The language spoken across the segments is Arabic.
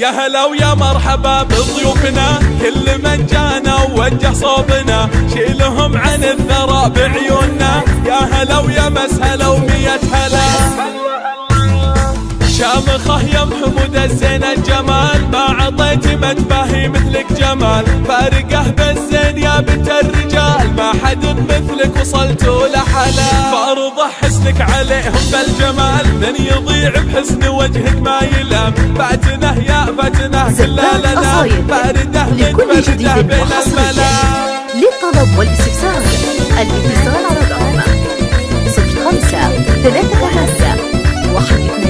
يا هلا ويا مرحبا بضيوفنا، كل من جانا ووجه صوبنا، شيلهم عن الثرى بعيوننا، يا هلا ويا مسهلا ومية هلا. شامخه يا محمود الزين الجمال، ما عطيت متباهي مثلك جمال، فارقه بالزين يا بنت الرجال، ما حد مثلك وصلتوا لحلا، فارضح حسنك عليهم بالجمال، من يضيع بحسن وجهك ما يلام، فاتنه يا فاتنه كلا لنا، فارده لكل جديد وحصريا. للطلب والاستفسار الاتصال على الرقم 05-358-12-8.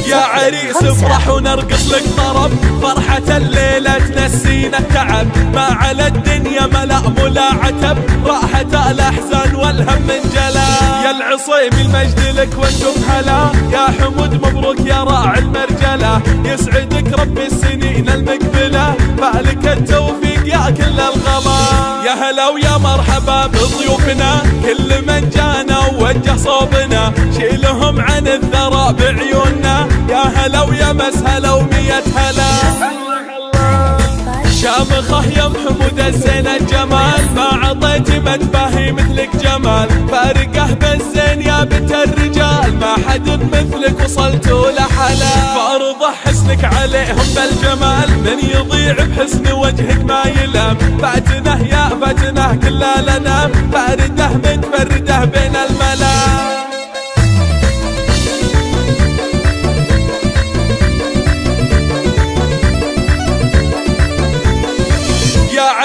يا عريس افرح ونرقص لك طرب، فرحة الليلة تنسينا التعب، ما على الدنيا ملأ ملا عتب، راحة الأحزان والهم انجلى، يا العصيم المجد لك وانتم هلا، يا حمود مبروك يا راعي المرجلة، يسعدك رب السنين المقبلة، فالك التوفيق يا كل الغلا. يا هلا ويا مرحبا بضيوفنا، كل من جانا ووجه صوبنا، شيلهم عن الثرى بعيوننا، يا هلا ويا مسهلا ومية هلا. شامخه يا محمود الزين الجمال، ما عطيت متباهي مثلك جمال، فارقه بالزين يا بنت الرجال، ما حد مثلك وصلتوا لحلا، فارضح حسنك عليهم بالجمال، من يضيع بحسن وجهك ما يلام، فاتنه يا فاتنه كلا لنا، فارده متفرده بين الملا.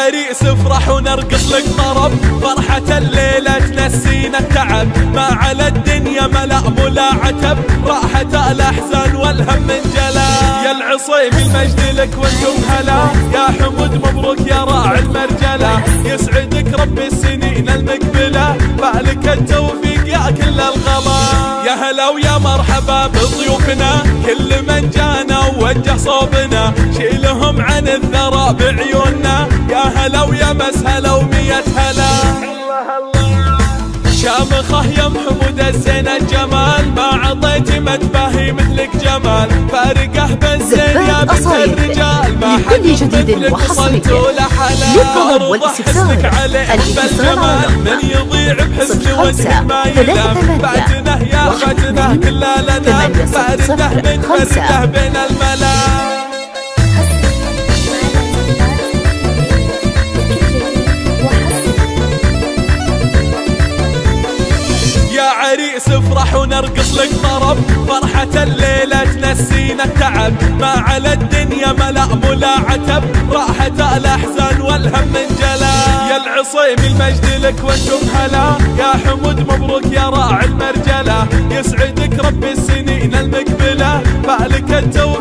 عريس افرح ونرقص لك طرب، فرحة الليلة تنسينا التعب، ما على الدنيا ملأ ملا عتب، راحة الأحزان والهم انجلى، يا العصيم المجد لك وانتم هلا، يا حمود مبروك يا راعي المرجلة، يسعدك رب السنين المقبلة، فالك التوفيق يا كل الغلا. يا هلا ويا مرحبا بضيوفنا، كل من جانا ووجه صوبنا، شيلهم عن الثرى بعيوننا، يا هلا ويا مسهلا ومية هلا. شامخه يا محمود الزين الجمال، ما عطيت متباهي مثلك جمال، فارقه بالزين يا بنت الرجال، ما حد مثلك وصلتوا لحلا، فارضح حسنك عليهم بالجمال، من يضيع بحسن وجهك ما يلام، فاتنه يا فاتنه كلا لنا، فارده متفرده بين الملا. عريس افرح ونرقص لك طرب، فرحة الليلة تنسينا التعب، ما على الدنيا ملأ ملا عتب، راحة الأحزان والهم انجلى، يا العصيم المجد لك وانتم هلا، يا حمود مبروك يا راعي المرجلة، يسعدك رب السنين المقبلة، فالك التوفيق